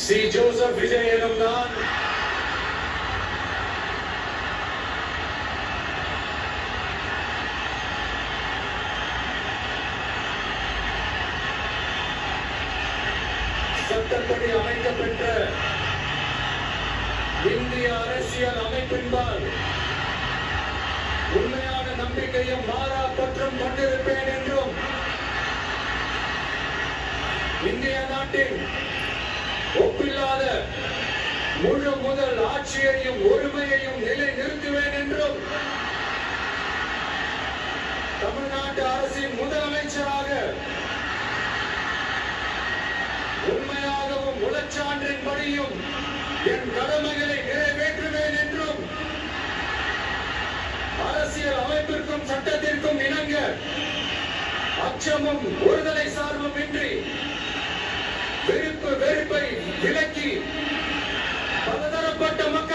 C Joseph Vijay எனும் நான் சட்டப்படி அமைக்கப்பெற்ற இந்திய அரசியல் அமைப்பின்பால் உண்மையான நம்பிக்கையும் மாறா பற்றும் கொண்டிருப்பேன் என்றும் இந்திய நாட்டின் ஒப்பில்லாத முழு முதல் ஆட்சியையும் ஒருமையையும் நிலை நிறுத்துவேன் என்றும் தமிழ்நாட்டு அரசின் முதலமைச்சராக உண்மையாகவும் உளச்சான்றின்படியும் என் கடமைகளை நிறைவேற்றுவேன் என்றும் அரசியல் அமைப்பிற்கும் சட்டத்திற்கும் இணங்க அச்சமும் ஒருதலை சார்பும் இன்றி வெறுப்பை விலக்கி பலதரப்பட்ட மக்கள்